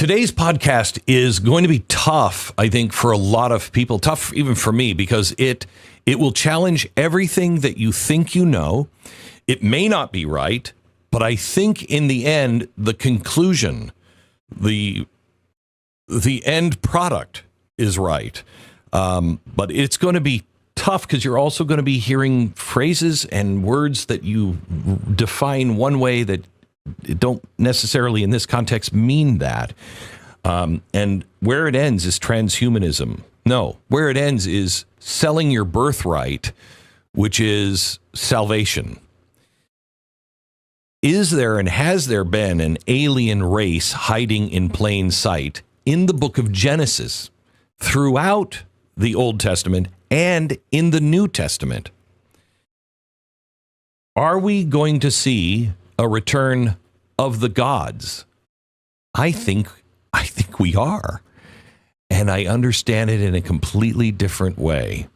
Today's podcast is going to be tough, I think, for a lot of people, tough even for me, because it will challenge everything that you think you know. It may not be right, but I think in the end, the conclusion, the end product is right. But it's going to be tough because you're also going to be hearing phrases and words that you define one way that don't necessarily in this context mean that. And where it ends is transhumanism. No, where it ends is selling your birthright, which is salvation. Is there and has there been an alien race hiding in plain sight in the book of Genesis, throughout the Old Testament and in the New Testament? Are we going to see a return of the gods? I think we are. And I understand it in a completely different way.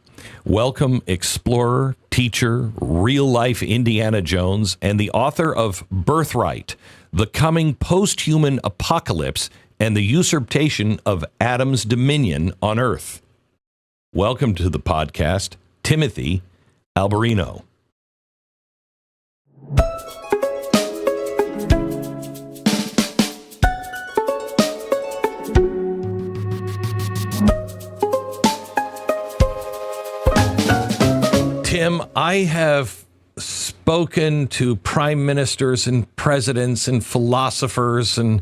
Welcome, explorer, teacher, real-life Indiana Jones, and the author of Birthright, The Coming Post-Human Apocalypse and the Usurpation of Adam's Dominion on Earth. Welcome to the podcast, Timothy Alberino. Tim, I have spoken to prime ministers and presidents and philosophers and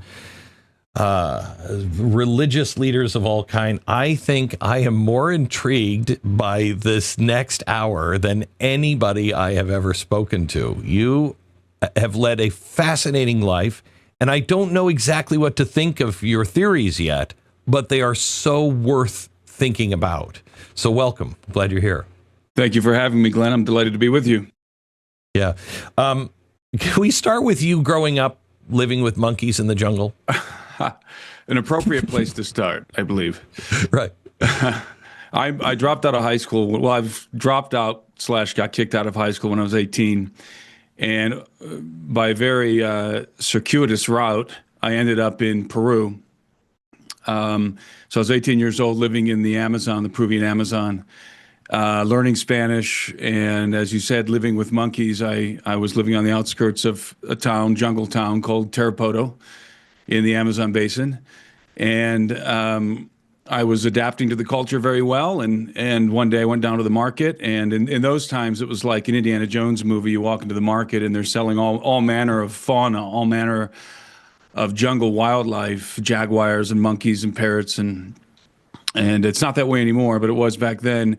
religious leaders of all kind. I think I am more intrigued by this next hour than anybody I have ever spoken to. You have led a fascinating life, and I don't know exactly what to think of your theories yet, but they are so worth thinking about. So welcome. Glad you're here. Thank you for having me, Glenn. I'm delighted to be with you. Yeah. Can we start with you growing up living with monkeys in the jungle? An appropriate place to start, I believe. Right. I dropped out of high school. Well, I've dropped out / got kicked out of high school when I was 18. And by a very circuitous route, I ended up in Peru. So I was 18 years old, living in the Amazon, the Peruvian Amazon. Learning Spanish, and as you said, living with monkeys. I was living on the outskirts of a town, jungle town called Tarapoto in the Amazon basin. And I was adapting to the culture very well. And one day I went down to the market, and in those times it was like an Indiana Jones movie. You walk into the market and they're selling all manner of fauna, all manner of jungle wildlife, jaguars and monkeys and parrots. And it's not that way anymore, but it was back then.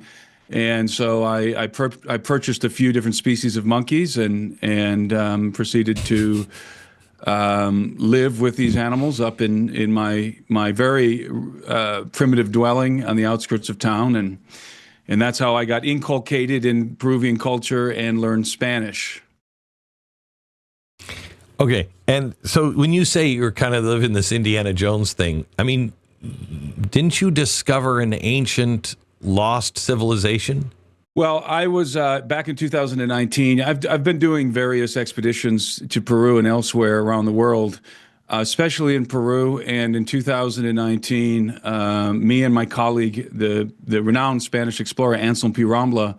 And so I purchased a few different species of monkeys and proceeded to live with these animals up in my very primitive dwelling on the outskirts of town, and that's how I got inculcated in Peruvian culture and learned Spanish. Okay, and so when you say you're kind of living this Indiana Jones thing, I mean, didn't you discover an ancient lost civilization? Well, I was back in 2019. I've been doing various expeditions to Peru and elsewhere around the world, especially in Peru. And in 2019, me and my colleague, the renowned Spanish explorer Anselm P. Rambla,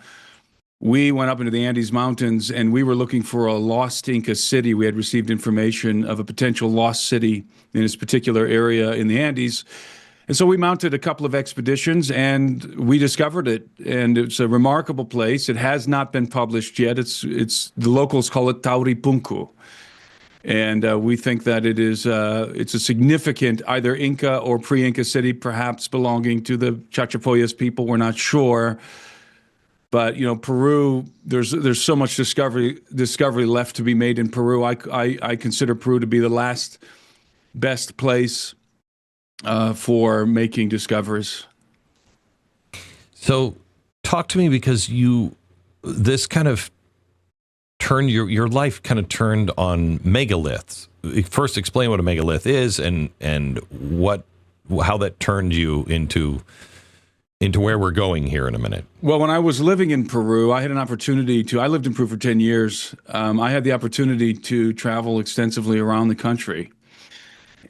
we went up into the Andes Mountains and we were looking for a lost Inca city. We had received information of a potential lost city in this particular area in the Andes. And so we mounted a couple of expeditions and we discovered it. And it's a remarkable place. It has not been published yet. It's the locals call it Tauripunku. And we think that it's a significant either Inca or pre-Inca city, perhaps belonging to the Chachapoyas people. We're not sure. But, Peru, there's so much discovery left to be made in Peru. I consider Peru to be the last best place for making discoveries. So talk to me, because this kind of turned your life kind of turned on megaliths. First, explain what a megalith is and how that turned you into where we're going here in a minute. Well, when I was living in Peru, I had an opportunity I lived in Peru for 10 years. I had the opportunity to travel extensively around the country.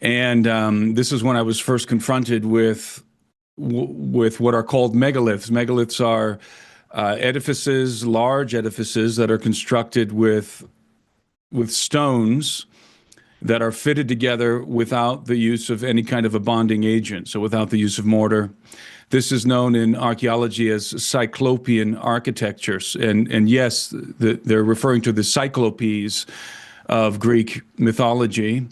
And this is when I was first confronted with what are called megaliths. Megaliths are edifices, large edifices that are constructed with stones that are fitted together without the use of any kind of a bonding agent, so without the use of mortar. This is known in archaeology as Cyclopean architectures. And yes, they're referring to the Cyclopes of Greek mythology,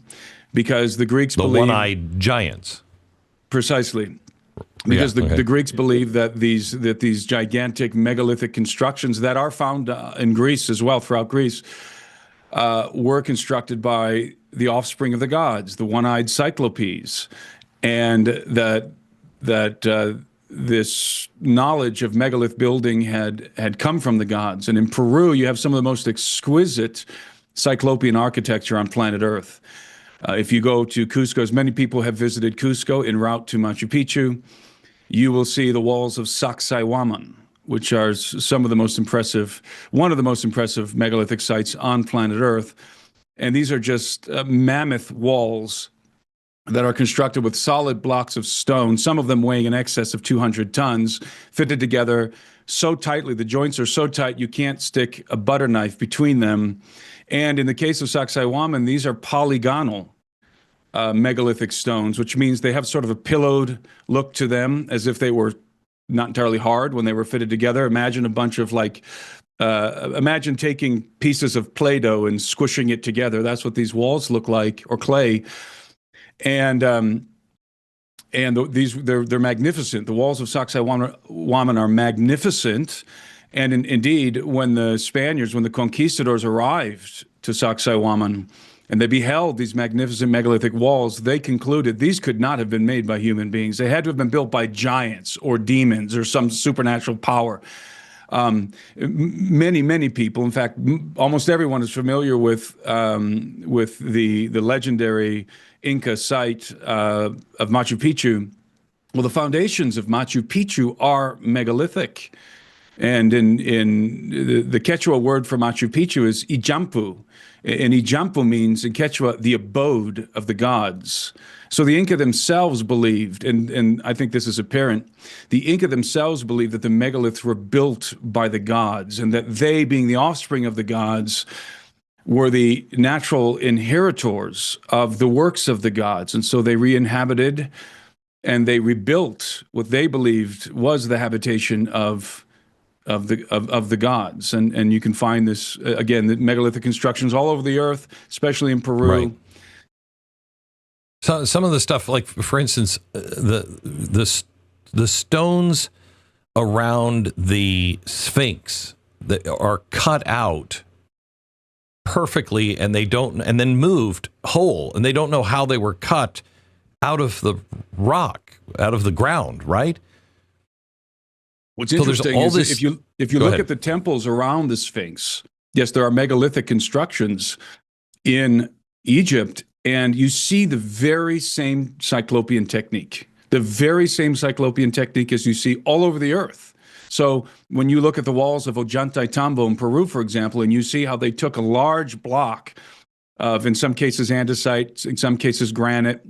because the Greeks believe... The one-eyed giants. Precisely. Because the Greeks believe that these gigantic megalithic constructions that are found in Greece as well, throughout Greece, were constructed by the offspring of the gods, the one-eyed Cyclopes, and that this knowledge of megalith building had come from the gods. And in Peru, you have some of the most exquisite Cyclopean architecture on planet Earth. If you go to Cusco, as many people have visited Cusco en route to Machu Picchu, you will see the walls of Sacsayhuaman, which are one of the most impressive megalithic sites on planet Earth. And these are just mammoth walls that are constructed with solid blocks of stone, some of them weighing in excess of 200 tons, fitted together so tightly, the joints are so tight you can't stick a butter knife between them. And in the case of Sacsayhuaman, these are polygonal megalithic stones, which means they have sort of a pillowed look to them, as if they were not entirely hard when they were fitted together. Imagine a bunch of imagine taking pieces of Play-Doh and squishing it together. That's what these walls look like, or clay. And they're magnificent. The walls of Sacsayhuaman are magnificent. And indeed, when the conquistadors arrived to Sacsayhuaman, and they beheld these magnificent megalithic walls, they concluded these could not have been made by human beings. They had to have been built by giants or demons or some supernatural power. Many people, in fact, almost everyone is familiar with the legendary Inca site of Machu Picchu. Well, the foundations of Machu Picchu are megalithic. And in the Quechua word for Machu Picchu is Ijampu. And Ijampu means, in Quechua, the abode of the gods. So the Inca themselves believed, and I think this is apparent, the Inca themselves believed that the megaliths were built by the gods, and that they, being the offspring of the gods, were the natural inheritors of the works of the gods. And so they re-inhabited and they rebuilt what they believed was the habitation of the gods. And you can find this, again, the megalithic constructions all over the earth, especially in Peru. Right. So some of the stuff, like, for instance, the stones around the Sphinx that are cut out perfectly, and then moved whole, and they don't know how they were cut out of the rock, out of the ground, right? What's interesting is if you look at the temples around the Sphinx, yes, there are megalithic constructions in Egypt, and you see the very same Cyclopean technique, as you see all over the earth. So when you look at the walls of Ollantaytambo in Peru, for example, and you see how they took a large block of, in some cases, andesite, in some cases, granite,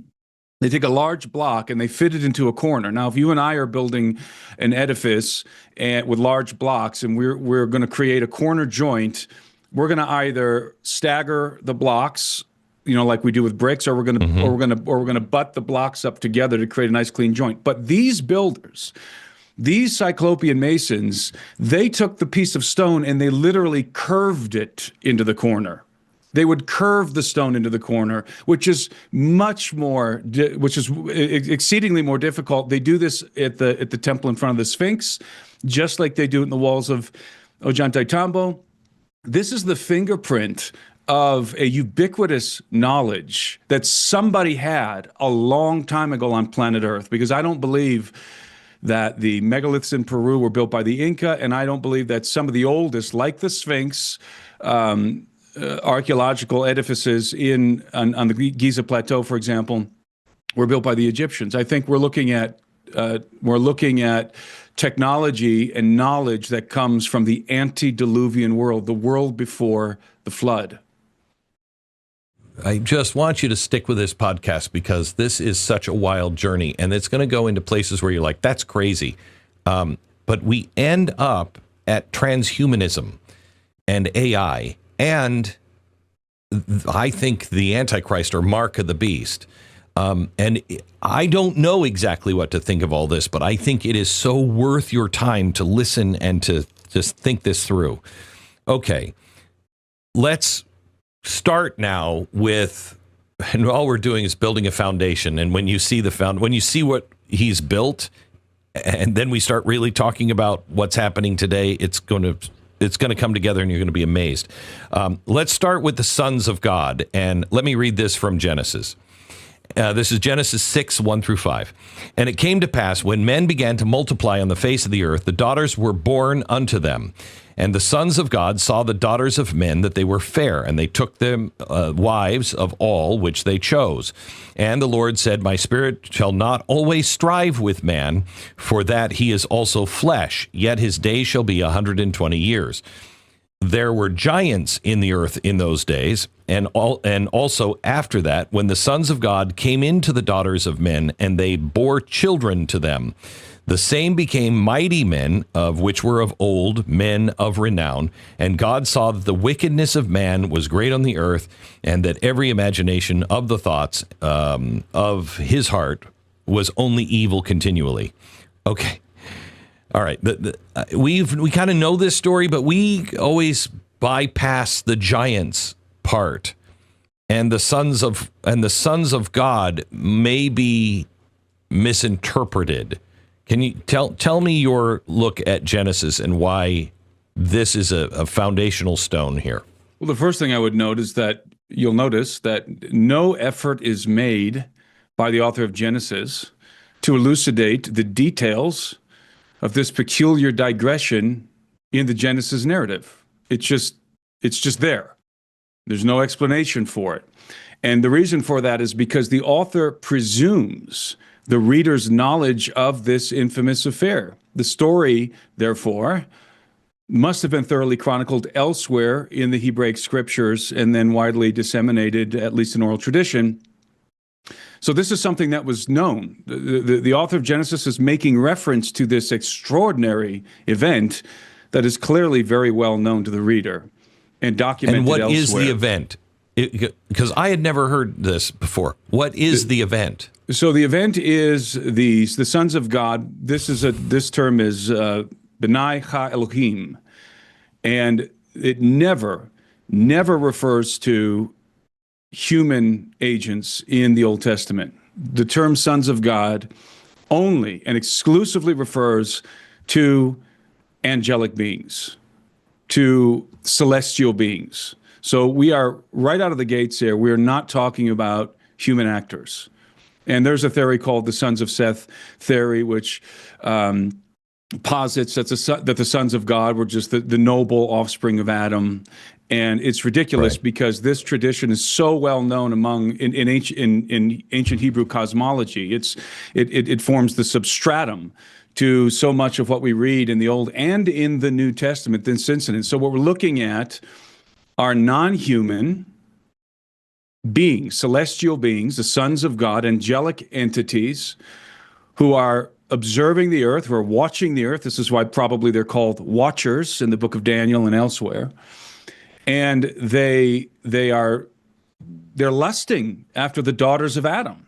they take a large block and they fit it into a corner. Now, if you and I are building an edifice with large blocks, and we're going to create a corner joint, we're going to either stagger the blocks, like we do with bricks, or we're going to butt the blocks up together to create a nice clean joint. But these builders, these Cyclopean masons, they took the piece of stone and they literally curved it into the corner. They would curve the stone into the corner, which is exceedingly more difficult. They do this at the temple in front of the Sphinx, just like they do it in the walls of Ollantaytambo. This is the fingerprint of a ubiquitous knowledge that somebody had a long time ago on planet Earth, because I don't believe that the megaliths in Peru were built by the Inca, and I don't believe that some of the oldest, like the Sphinx, archaeological edifices on the Giza Plateau, for example, were built by the Egyptians. I think we're looking at technology and knowledge that comes from the antediluvian world, the world before the flood. I just want you to stick with this podcast because this is such a wild journey, and it's going to go into places where you're like, that's crazy. But we end up at transhumanism and AI, and I think the Antichrist or mark of the beast. And I don't know exactly what to think of all this, but I think it is so worth your time to listen and to just think this through. Okay, let's start now with, and all we're doing is building a foundation. And when you see when you see what he's built, and then we start really talking about what's happening today, it's going to come together, and you're going to be amazed. Let's start with the sons of God, and let me read this from Genesis. This is Genesis 6, 1 through 5. And it came to pass, when men began to multiply on the face of the earth, the daughters were born unto them. And the sons of God saw the daughters of men, that they were fair, and they took them wives of all which they chose. And the Lord said, My spirit shall not always strive with man, for that he is also flesh, yet his days shall be 120 years. There were giants in the earth in those days, and also after that, when the sons of God came into the daughters of men, and they bore children to them. The same became mighty men, of which were of old, men of renown. And God saw that the wickedness of man was great on the earth, and that every imagination of the thoughts of his heart was only evil continually. Okay. All right. We kind of know this story, but we always bypass the giants part, and the sons of God may be misinterpreted. Can you tell me your look at Genesis and why this is a foundational stone here? Well, the first thing I would note is that you'll notice that no effort is made by the author of Genesis to elucidate the details of this peculiar digression in the Genesis narrative. It's just there. There's no explanation for it. And the reason for that is because the author presumes the reader's knowledge of this infamous affair. The story, therefore, must have been thoroughly chronicled elsewhere in the Hebraic scriptures and then widely disseminated, at least in oral tradition. So this is something that was known. The author of Genesis is making reference to this extraordinary event that is clearly very well known to the reader and documented elsewhere. And what is the event? Because I had never heard this before. What is the event? So the event is the sons of God. This term is B'nai Ha Elohim, and it never refers to human agents in the Old Testament. The term sons of God only and exclusively refers to angelic beings, to celestial beings. So we are right out of the gates here. We're not talking about human actors. And there's a theory called the Sons of Seth theory, which posits that the sons of God were just the noble offspring of Adam. And it's ridiculous because this tradition is so well known in ancient Hebrew cosmology. It forms the substratum to so much of what we read in the Old and in the New Testament, this incident. So what we're looking at are non-human beings, celestial beings, the sons of God, angelic entities who are observing the earth, who are watching the earth. This is why probably they're called watchers in the book of Daniel and elsewhere. And they're lusting after the daughters of Adam.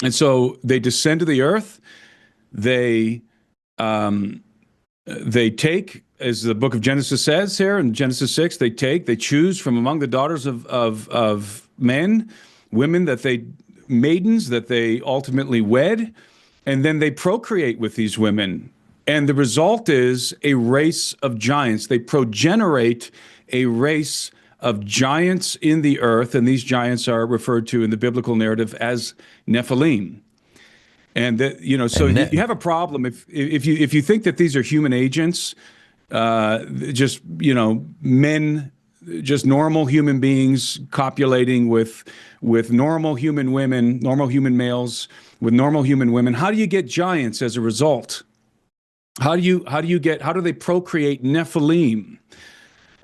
And so they descend to the earth. They take, as the book of Genesis says here in Genesis 6, they choose from among the daughters of men, maidens that they ultimately wed, and then they procreate with these women. And the result is a race of giants. They progenerate a race of giants in the earth, and these giants are referred to in the biblical narrative as Nephilim. And you have a problem if you think that these are human agents, just men, just normal human beings copulating with normal human women, normal human males with normal human women. How do you get giants as a result? How do they procreate Nephilim?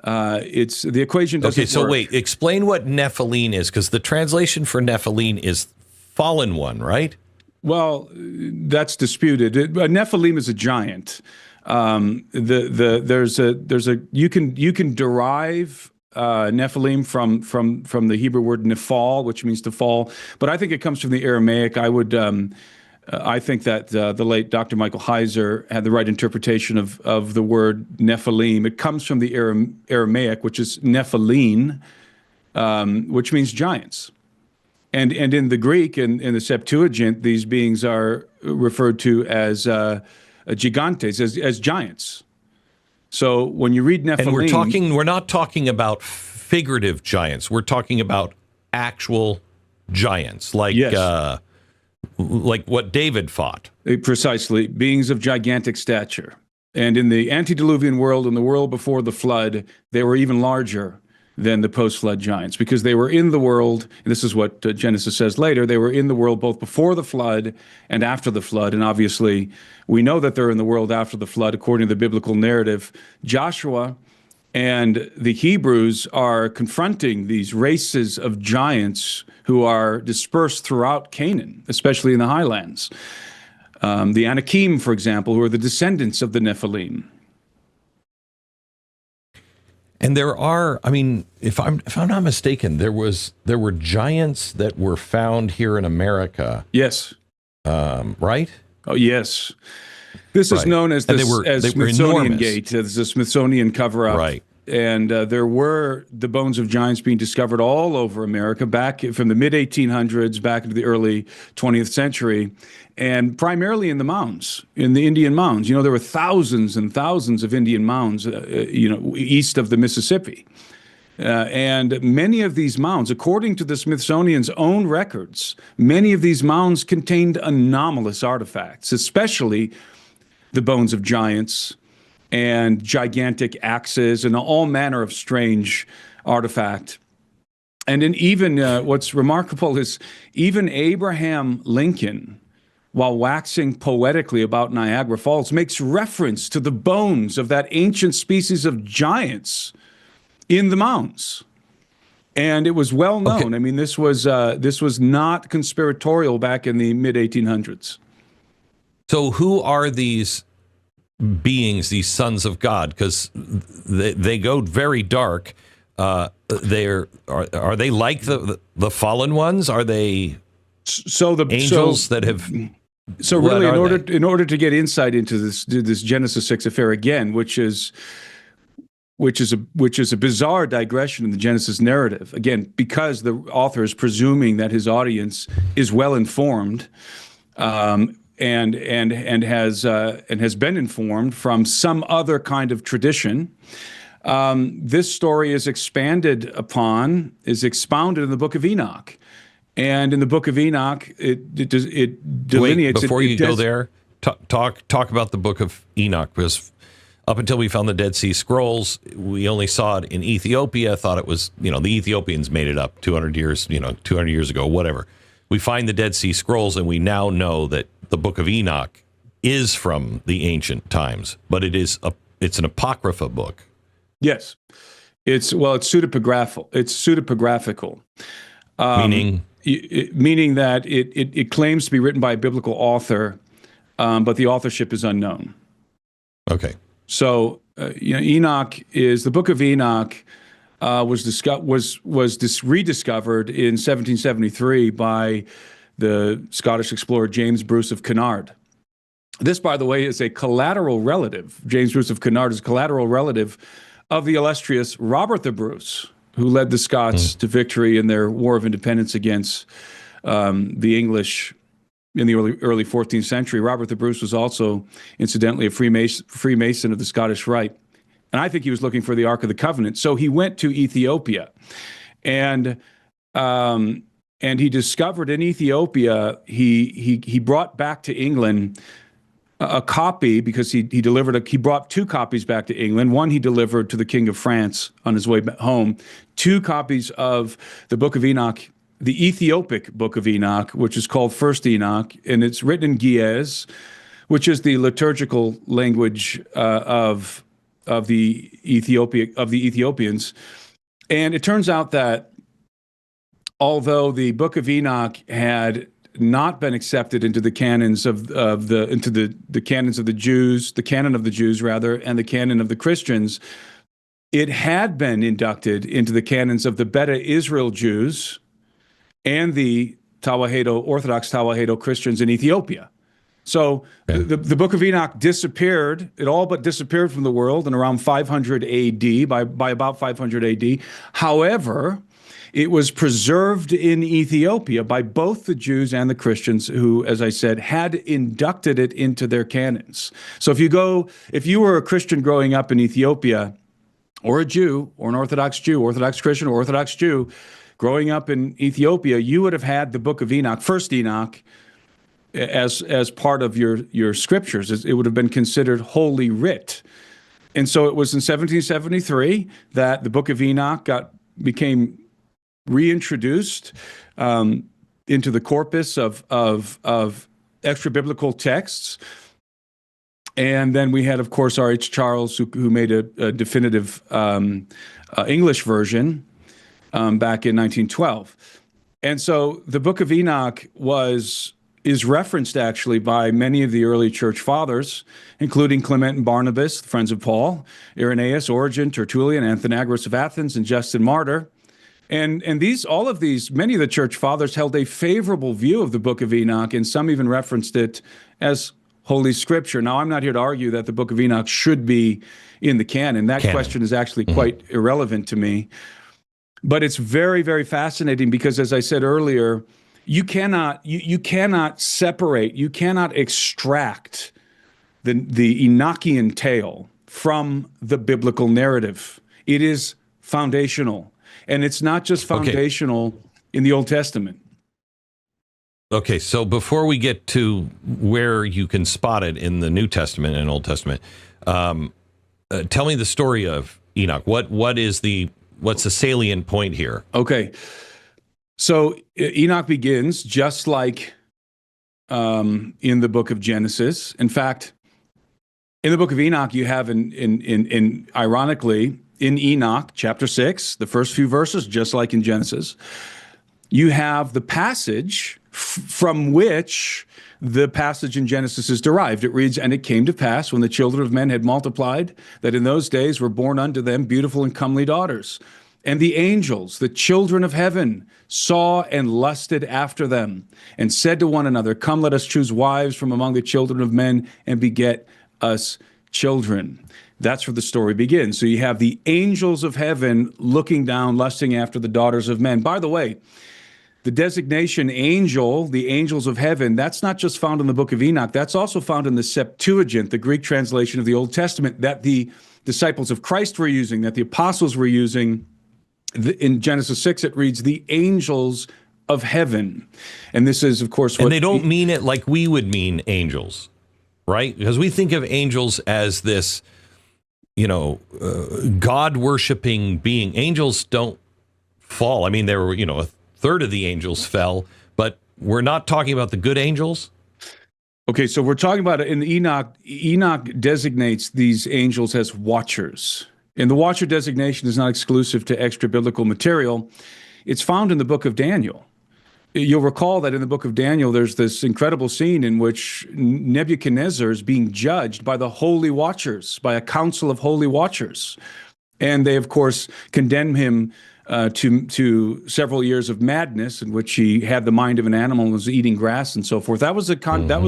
It's the equation doesn't Okay, so work. wait, explain what Nephilim is, because the translation for Nephilim is fallen one, right? Well, that's disputed. A Nephilim is a giant. There's a you can derive Nephilim from the Hebrew word nephal, which means to fall, but I think it comes from the Aramaic. I think that the late Dr. Michael Heiser had the right interpretation of the word Nephilim. It comes from the Aramaic, which is Nephilim, which means giants. And in the Greek and in the Septuagint, these beings are referred to as gigantes, as giants. So when you read Nephilim, and we're not talking about figurative giants. We're talking about actual giants, like yes. Like what David fought. Precisely, beings of gigantic stature. And in the antediluvian world, in the world before the flood, they were even larger than the post-flood giants, because they were in the world, and this is what Genesis says later, they were in the world both before the flood and after the flood. And obviously, we know that they're in the world after the flood, according to the biblical narrative. Joshua and the Hebrews are confronting these races of giants who are dispersed throughout Canaan, especially in the highlands. The Anakim, for example, who are the descendants of the Nephilim. And there are, I mean, if I'm not mistaken, there were giants that were found here in America. Yes. Right? Oh, yes. This is known as the Smithsonian Gate, as the Smithsonian cover-up. Right. And there were the bones of giants being discovered all over America back from the mid-1800s back into the early 20th century, and primarily in the mounds, in the Indian mounds. You know, there were thousands and thousands of Indian mounds, east of the Mississippi. And many of these mounds, according to the Smithsonian's own records, many of these mounds contained anomalous artifacts, especially the bones of giants and gigantic axes and all manner of strange artifact. And even what's remarkable is even Abraham Lincoln, while waxing poetically about Niagara Falls, makes reference to the bones of that ancient species of giants in the mounds. And it was well known. Okay. I mean, this was not conspiratorial back in the mid-1800s. So who are these beings, these sons of God? Because they go very dark. Are they like the fallen ones? Are they angels that have? So really, in order to get insight into this Genesis 6 affair again, which is a bizarre digression in the Genesis narrative, again, because the author is presuming that his audience is well informed, and has been informed from some other kind of tradition. This story is expounded in the Book of Enoch. And in the Book of Enoch, it delineates. Wait, before you go there, talk about the Book of Enoch, because up until we found the Dead Sea Scrolls, we only saw it in Ethiopia. Thought it was, the Ethiopians made it up 200 years ago, whatever. We find the Dead Sea Scrolls, and we now know that the Book of Enoch is from the ancient times, but it's an apocrypha book. Yes, it's pseudepigraphical. It's pseudepigraphical. Meaning that it claims to be written by a biblical author, but the authorship is unknown. Okay. So the Book of Enoch was rediscovered in 1773 by the Scottish explorer James Bruce of Cunard. This, by the way, is a collateral relative. James Bruce of Cunard is a collateral relative of the illustrious Robert the Bruce, who led the Scots to victory in their War of Independence against the English in the early 14th century. Robert the Bruce was also, incidentally, a Freemason of the Scottish Rite. And I think he was looking for the Ark of the Covenant. So he went to Ethiopia. And he discovered in Ethiopia, he brought back to England a copy, because he brought two copies back to England. One he delivered to the King of France on his way home. Two copies of the Book of Enoch, the Ethiopic Book of Enoch, which is called First Enoch, and it's written in Ge'ez, which is the liturgical language of Ethiopians. And it turns out that although the Book of Enoch had not been accepted into the canons of the canons of the Jews, the canon of the Jews rather, and the canon of the Christians, it had been inducted into the canons of the Beta Israel Jews and the Orthodox Tawahedo Christians in Ethiopia. So the Book of Enoch disappeared. It all but disappeared from the world in around 500 AD, by about 500 AD. However, it was preserved in Ethiopia by both the Jews and the Christians who, as I said, had inducted it into their canons. So if you were a Christian growing up in Ethiopia, or a Jew, or an Orthodox Jew, Orthodox Christian, or Orthodox Jew, growing up in Ethiopia, you would have had the Book of Enoch, First Enoch, as part of your scriptures. It would have been considered holy writ. And so it was in 1773 that the Book of Enoch became reintroduced into the corpus of extra-biblical texts. And then we had, of course, R.H. Charles, who made a definitive English version back in 1912. And so the Book of Enoch is referenced actually by many of the early church fathers, including Clement and Barnabas, the friends of Paul, Irenaeus, Origen, Tertullian, Athenagoras of Athens, and Justin Martyr. And many of the church fathers held a favorable view of the Book of Enoch, and some even referenced it as Holy Scripture. Now, I'm not here to argue that the Book of Enoch should be in the canon. That question is actually quite irrelevant to me. But it's very, very fascinating because, as I said earlier, you cannot separate, you cannot extract the Enochian tale from the biblical narrative. It is foundational. And it's not just foundational in the Old Testament. Okay, so before we get to where you can spot it in the New Testament and Old Testament, tell me the story of Enoch. What's the salient point here? Okay. So Enoch begins just like in the book of Genesis. In fact, in the book of Enoch, you have ironically, in Enoch chapter 6, the first few verses, just like in Genesis, you have the passage from which the passage in Genesis is derived. It reads, "And it came to pass when the children of men had multiplied, that in those days were born unto them beautiful and comely daughters. And the angels, the children of heaven, saw and lusted after them, and said to one another, Come, let us choose wives from among the children of men, and beget us children." That's where the story begins. So you have the angels of heaven looking down, lusting after the daughters of men. By the way, the designation angel, the angels of heaven, that's not just found in the book of Enoch. That's also found in the Septuagint, the Greek translation of the Old Testament, that the disciples of Christ were using, that the apostles were using. In Genesis 6, it reads, the angels of heaven. And this is, of course, what... And they don't mean it like we would mean angels, right? Because we think of angels as this, God-worshiping being. Angels don't fall. I mean, there were, a third of the angels fell, but we're not talking about the good angels? Okay, so we're talking about, in Enoch designates these angels as watchers. And the watcher designation is not exclusive to extra-biblical material. It's found in the book of Daniel. You'll recall that in the book of Daniel, there's this incredible scene in which Nebuchadnezzar is being judged by the holy watchers, by a council of holy watchers. And they, of course, condemn him to several years of madness in which he had the mind of an animal and was eating grass and so forth. That was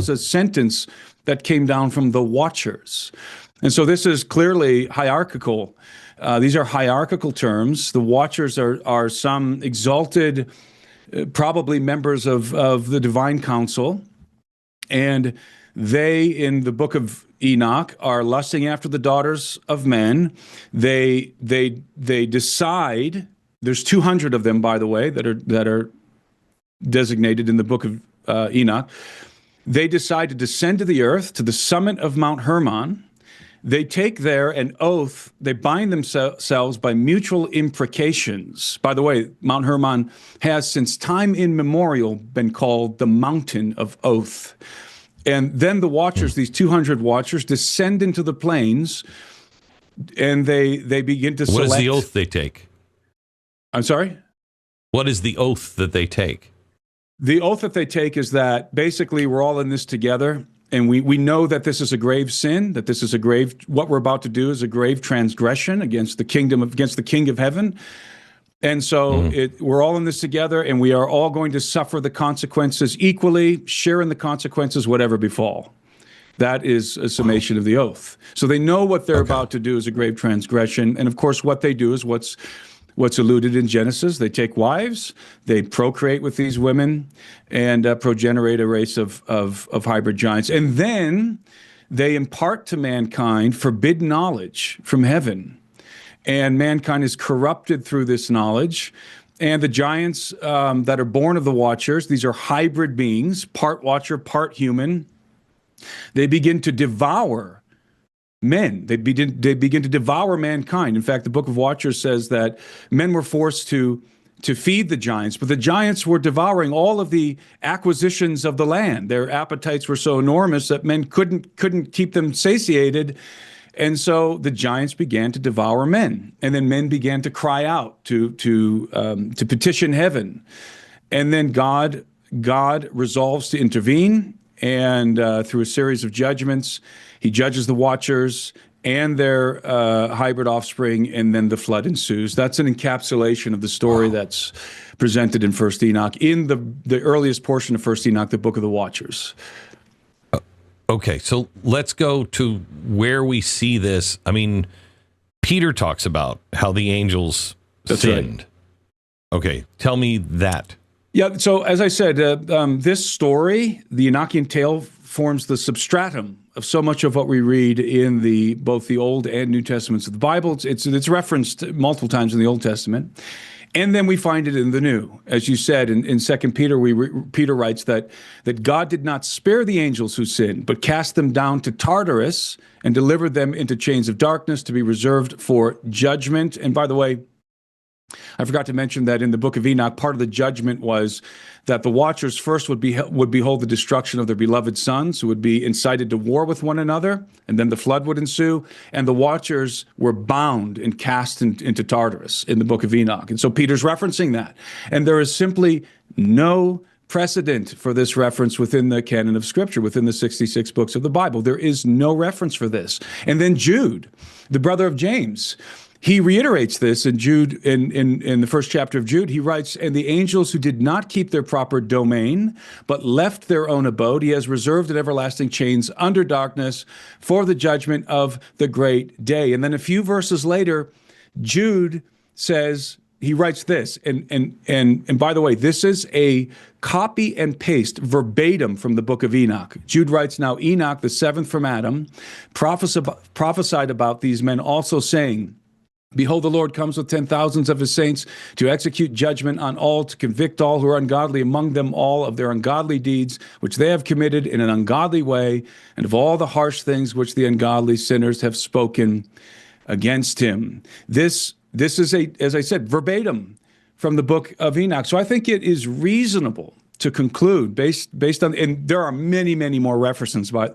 a sentence that came down from the watchers. And so this is clearly hierarchical. These are hierarchical terms. The watchers are some exalted, probably members of the divine council. And they, in the book of Enoch, are lusting after the daughters of men. They decide, there's 200 of them, by the way, that are designated in the book of Enoch. They decide to descend to the earth, to the summit of Mount Hermon. They take there an oath. They bind themselves by mutual imprecations. By the way, Mount Hermon has since time immemorial been called the mountain of oath. And then the watchers, these 200 watchers, descend into the plains and they begin to select. What is the oath they take? I'm sorry? What is the oath that they take? The oath that they take is that basically we're all in this together, and we know that this is a grave sin, that this is what we're about to do is a grave transgression against the King of heaven. And so we're all in this together, and we are all going to suffer the consequences equally, share in the consequences, whatever befall. That is a summation of the oath. So they know what they're about to do is a grave transgression. And of course, what they do is what's alluded in Genesis. They take wives, they procreate with these women, and progenerate a race of hybrid giants. And then they impart to mankind forbidden knowledge from heaven. And mankind is corrupted through this knowledge. And the giants that are born of the Watchers, these are hybrid beings, part Watcher, part human. They begin to devour men. They begin to devour mankind. In fact, the Book of Watchers says that men were forced to feed the giants, but the giants were devouring all of the acquisitions of the land. Their appetites were so enormous that men couldn't keep them satiated. And so the giants began to devour men, and then men began to cry out to petition heaven, and then God resolves to intervene, and through a series of judgments, He judges the Watchers and their hybrid offspring, and then the flood ensues. That's an encapsulation of the story that's presented in First Enoch, in the earliest portion of First Enoch, the Book of the Watchers. Okay, so let's go to where we see this. I mean, Peter talks about how the angels sinned. Right. Okay, tell me that. Yeah, so as I said, this story, the Enochian tale, forms the substratum of so much of what we read in both the Old and New Testaments of the Bible. It's referenced multiple times in the Old Testament. And then we find it in the New. As you said, in 2 Peter, Peter writes that God did not spare the angels who sinned, but cast them down to Tartarus and delivered them into chains of darkness to be reserved for judgment. And by the way, I forgot to mention that in the book of Enoch, part of the judgment was that the Watchers first would behold the destruction of their beloved sons, who would be incited to war with one another, and then the flood would ensue, and the Watchers were bound and cast into Tartarus in the book of Enoch. And so Peter's referencing that. And there is simply no precedent for this reference within the canon of Scripture, within the 66 books of the Bible. There is no reference for this. And then Jude, the brother of James, he reiterates this in Jude, in the first chapter of Jude. He writes, "And the angels who did not keep their proper domain, but left their own abode, he has reserved in everlasting chains under darkness for the judgment of the great day." And then a few verses later, Jude says, he writes this, and by the way, this is a copy and paste verbatim from the book of Enoch. Jude writes, "Now Enoch, the seventh from Adam, prophesied about these men also, saying, Behold, the Lord comes with 10,000s of his saints to execute judgment on all, to convict all who are ungodly among them all of their ungodly deeds, which they have committed in an ungodly way, and of all the harsh things which the ungodly sinners have spoken against him." This is, as I said, verbatim from the book of Enoch. So I think it is reasonable to conclude, based on, and there are many, many more references, by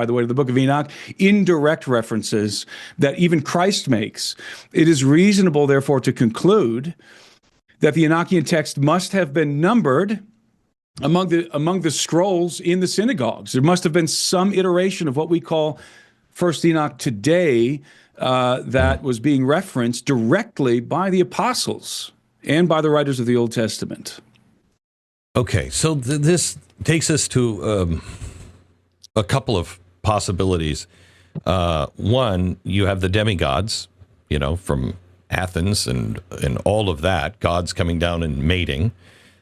the way, to the book of Enoch, indirect references that even Christ makes. It is reasonable, therefore, to conclude that the Enochian text must have been numbered among the scrolls in the synagogues. There must have been some iteration of what we call First Enoch today that was being referenced directly by the apostles and by the writers of the Old Testament. Okay, so this takes us to a couple of possibilities. One, you have the demigods, from Athens and all of that, gods coming down and mating,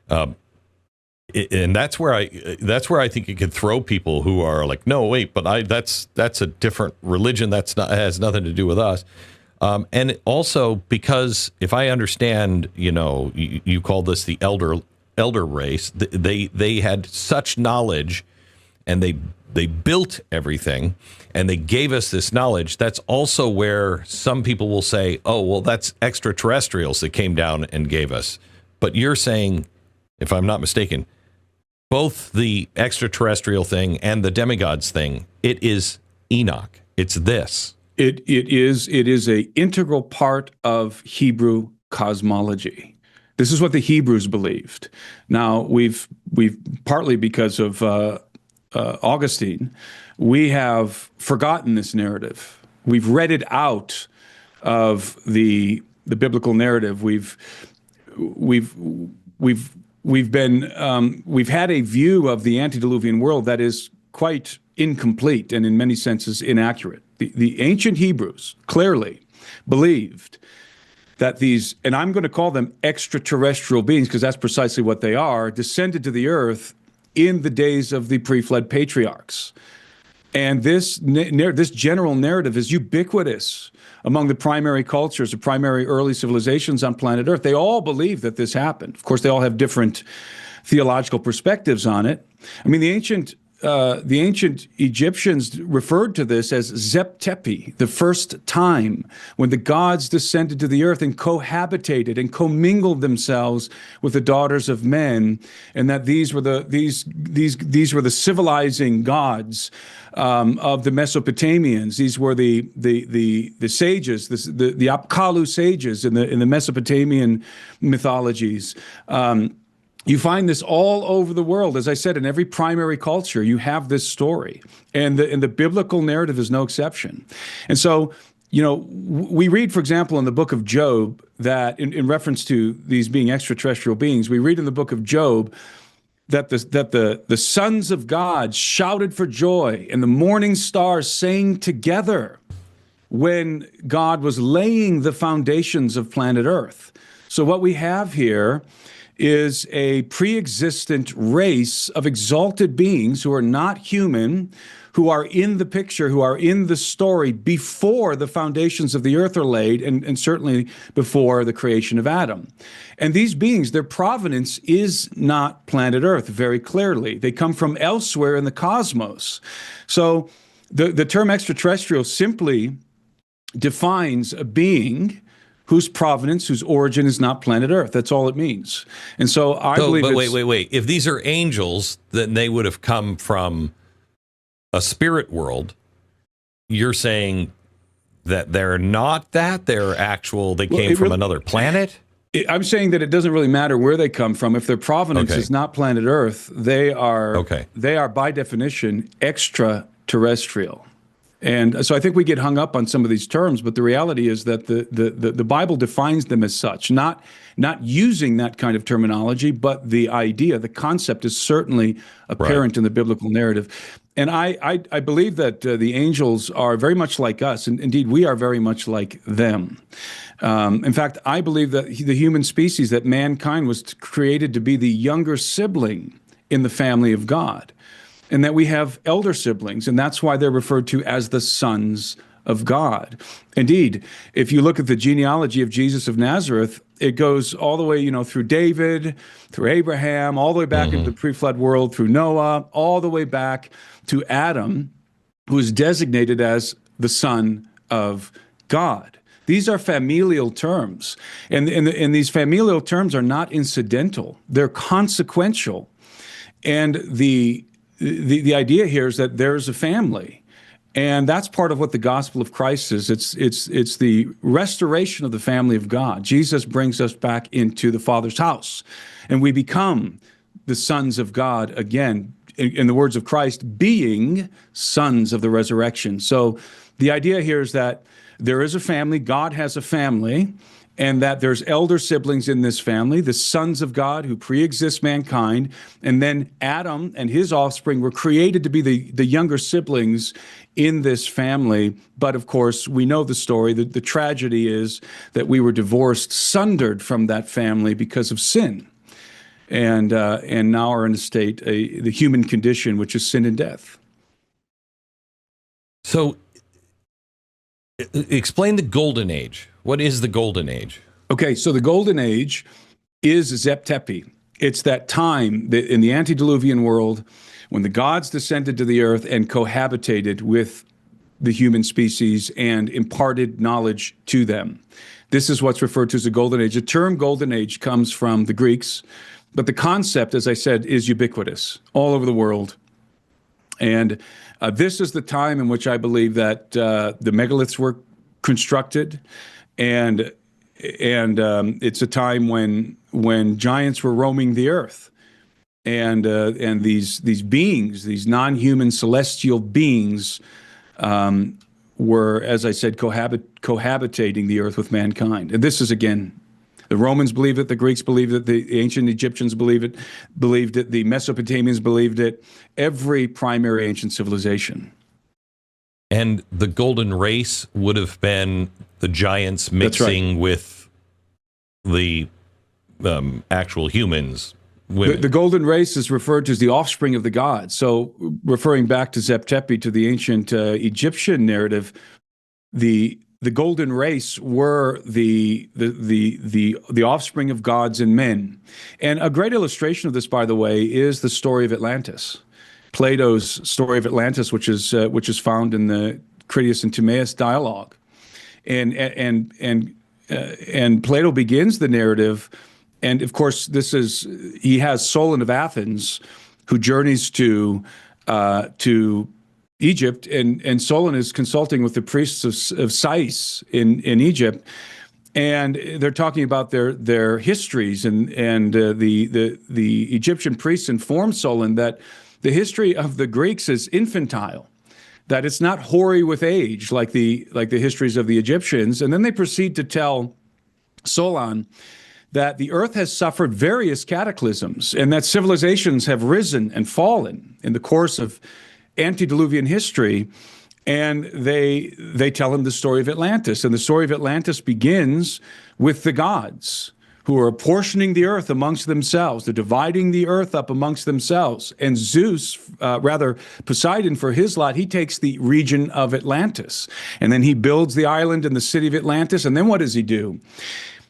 and that's where I think it could throw people who are like, no, wait, but that's a different religion. Has nothing to do with us. And also because if I understand, you call this the elder race, they had such knowledge, and they built everything, and they gave us this knowledge. That's also where some people will say, oh, well, that's extraterrestrials that came down and gave us. But you're saying, if I'm not mistaken, both the extraterrestrial thing and the demigods thing, it is Enoch. It's this. It is a integral part of Hebrew cosmology. This is what the Hebrews believed. Now we've partly because of Augustine, we have forgotten this narrative. We've read it out of the biblical narrative. We've had a view of the antediluvian world that is quite incomplete and in many senses inaccurate. The ancient Hebrews clearly believed that these, and I'm going to call them extraterrestrial beings because that's precisely what they are, descended to the earth in the days of the pre-flood patriarchs. And this general narrative is ubiquitous among the primary cultures, the primary early civilizations on planet Earth. They all believe that this happened. Of course, they all have different theological perspectives on it. I mean, the ancient Egyptians referred to this as Zep-Tepi, the first time when the gods descended to the earth and cohabitated and commingled themselves with the daughters of men, and that these were the civilizing gods of the Mesopotamians. These were the sages, the Apkallu sages in the Mesopotamian mythologies. You find this all over the world. As I said, in every primary culture, you have this story. And the biblical narrative is no exception. And so, we read, for example, in the book of Job, that in reference to these being extraterrestrial beings, we read in the book of Job that the sons of God shouted for joy and the morning stars sang together when God was laying the foundations of planet Earth. So what we have here is a pre-existent race of exalted beings who are not human, who are in the picture, who are in the story before the foundations of the earth are laid, and certainly before the creation of Adam. And these beings, their provenance is not planet Earth, very clearly. They come from elsewhere in the cosmos. So the term extraterrestrial simply defines a being whose provenance, whose origin is not planet Earth. That's all it means. And so I believe. But wait. If these are angels, then they would have come from a spirit world. You're saying that they're not that? They're actual, they came from another planet? I'm saying that it doesn't really matter where they come from. If their provenance is not planet Earth, they are by definition extraterrestrial. And so I think we get hung up on some of these terms, but the reality is that the Bible defines them as such, not using that kind of terminology, but the idea, the concept is certainly apparent in the biblical narrative. And I believe that the angels are very much like us, and indeed we are very much like them. In fact, I believe that the human species, that mankind was created to be the younger sibling in the family of God, and that we have elder siblings, and that's why they're referred to as the sons of God. Indeed, if you look at the genealogy of Jesus of Nazareth, it goes all the way, through David, through Abraham, all the way back into the pre-flood world, through Noah, all the way back to Adam, who is designated as the son of God. These are familial terms, and these familial terms are not incidental. They're consequential. And the idea here is that there's a family, and that's part of what the gospel of Christ is. It's the restoration of the family of God. Jesus brings us back into the Father's house, and we become the sons of God again, in the words of Christ, being sons of the resurrection. So the idea here is that there is a family, God has a family, and that there's elder siblings in this family, the sons of God who pre-exist mankind, and then Adam and his offspring were created to be the younger siblings in this family. But of course, we know the story. The tragedy is that we were divorced, sundered from that family because of sin, and now are in a state, the human condition, which is sin and death. So explain the golden age. What is the golden age? Okay, so the golden age is Zep-Tepi. It's that time that in the antediluvian world when the gods descended to the earth and cohabitated with the human species and imparted knowledge to them. This is what's referred to as the golden age. The term golden age comes from the Greeks, but the concept, as I said, is ubiquitous all over the world. And this is the time in which I believe that the megaliths were constructed, and it's a time when giants were roaming the earth, and these beings, these non-human celestial beings, were, as I said, cohabitating the earth with mankind. And this is, again, the Romans believed it, the Greeks believed it, the ancient Egyptians believed it, the Mesopotamians believed it, every primary ancient civilization. And the golden race would have been the giants mixing with the actual humans. The golden race is referred to as the offspring of the gods. So, referring back to Zep-Tepi, to the ancient Egyptian narrative, the golden race were the offspring of gods and men. And a great illustration of this, by the way, is the story of Atlantis. Plato's story of Atlantis, which is found in the Critias and Timaeus dialogue, and Plato begins the narrative, and of course he has Solon of Athens, who journeys to Egypt, and Solon is consulting with the priests of Sais in Egypt, and they're talking about their histories, and the Egyptian priests inform Solon that the history of the Greeks is infantile, that it's not hoary with age like the histories of the Egyptians. And then they proceed to tell Solon that the earth has suffered various cataclysms, and that civilizations have risen and fallen in the course of antediluvian history. And they tell him the story of Atlantis. And the story of Atlantis begins with the gods, who are apportioning the earth amongst themselves. They're dividing the earth up amongst themselves. And Poseidon, for his lot, he takes the region of Atlantis. And then he builds the island and the city of Atlantis. And then what does he do?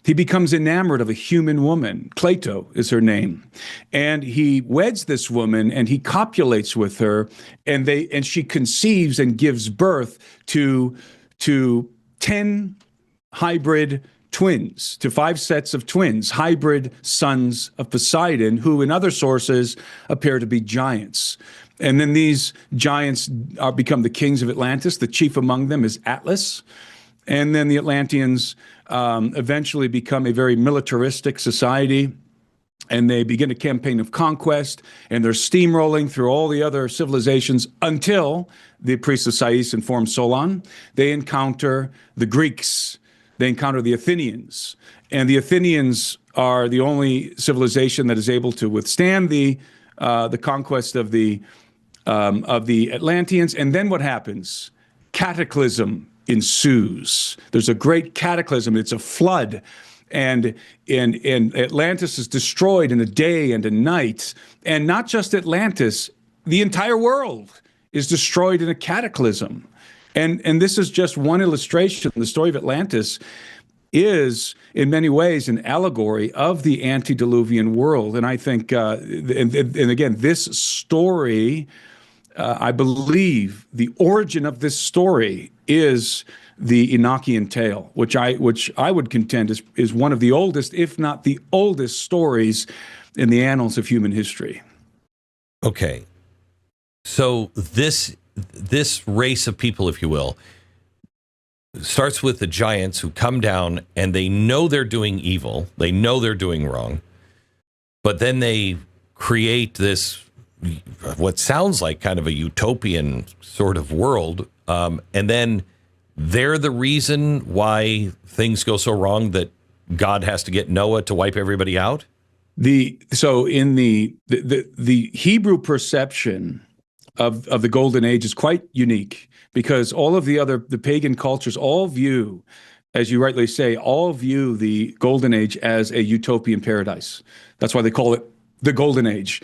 He becomes enamored of a human woman. Cleito is her name. And he weds this woman, and he copulates with her, and she conceives and gives birth to 10 hybrid twins, to 5 sets of twins, hybrid sons of Poseidon, who in other sources appear to be giants. And then these giants become the kings of Atlantis. The chief among them is Atlas. And then the Atlanteans eventually become a very militaristic society, and they begin a campaign of conquest, and they're steamrolling through all the other civilizations until the priests of Sais inform Solon. They encounter the Greeks. They encounter the Athenians, and the Athenians are the only civilization that is able to withstand the conquest of the Atlanteans. And then what happens? Cataclysm ensues. There's a great cataclysm. It's a flood, and Atlantis is destroyed in a day and a night. And not just Atlantis, the entire world is destroyed in a cataclysm. And this is just one illustration. The story of Atlantis is, in many ways, an allegory of the antediluvian world. And I think, and again, this story, I believe the origin of this story is the Enochian tale, which I would contend is one of the oldest, if not the oldest, stories in the annals of human history. Okay. So this race of people, if you will, starts with the giants who come down, and they know they're doing evil. They know they're doing wrong. But then they create this, what sounds like kind of a utopian sort of world. And then they're the reason why things go so wrong that God has to get Noah to wipe everybody out? So in the Hebrew perception of the Golden Age is quite unique, because all of the pagan cultures all view, as you rightly say, the Golden Age as a utopian paradise. That's why they call it the Golden Age.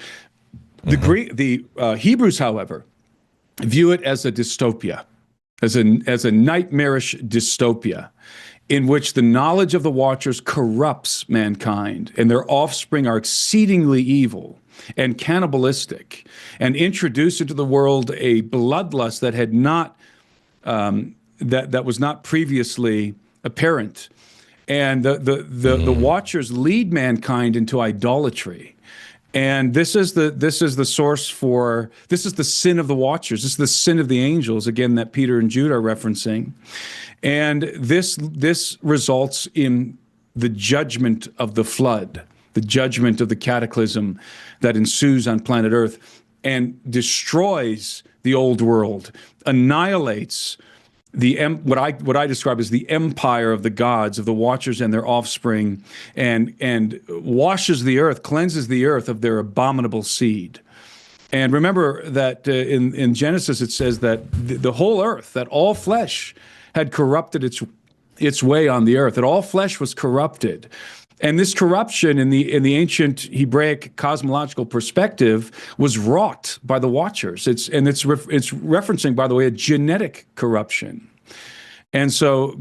The Hebrews, however, view it as a dystopia, as a nightmarish dystopia, in which the knowledge of the Watchers corrupts mankind, and their offspring are exceedingly evil and cannibalistic, and introduce into the world a bloodlust that had not that was not previously apparent. And the Watchers lead mankind into idolatry. And this is the source for, this is the sin of the watchers. This is the sin of the angels, again, that Peter and Jude are referencing. And this results in the judgment of the flood, the judgment of the cataclysm that ensues on planet Earth and destroys the old world, annihilates what I describe as the empire of the gods, of the watchers and their offspring, and washes the earth, cleanses the earth of their abominable seed. And remember that in Genesis it says that the whole earth, that all flesh had corrupted its way on the earth, that all flesh was corrupted. And this corruption in the ancient Hebraic cosmological perspective was wrought by the watchers. It's referencing, by the way, a genetic corruption. And so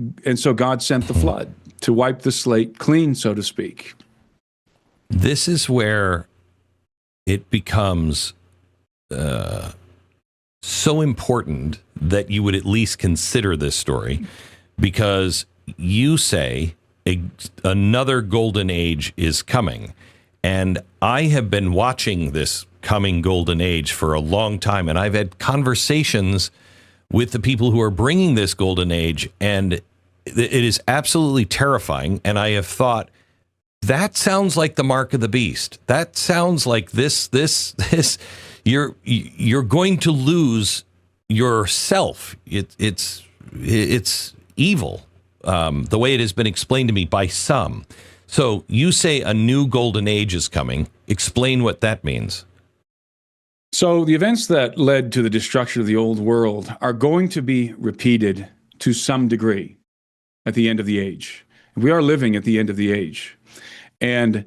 God sent the flood to wipe the slate clean, so to speak. This is where it becomes so important that you would at least consider this story, because you say another golden age is coming. And I have been watching this coming golden age for a long time, and I've had conversations with the people who are bringing this golden age, and it is absolutely terrifying. And I have thought, that sounds like the mark of the beast. That sounds like this you're going to lose yourself. It's evil. The way it has been explained to me by some. So you say a new golden age is coming. Explain what that means. So the events that led to the destruction of the old world are going to be repeated to some degree at the end of the age. We are living at the end of the age. And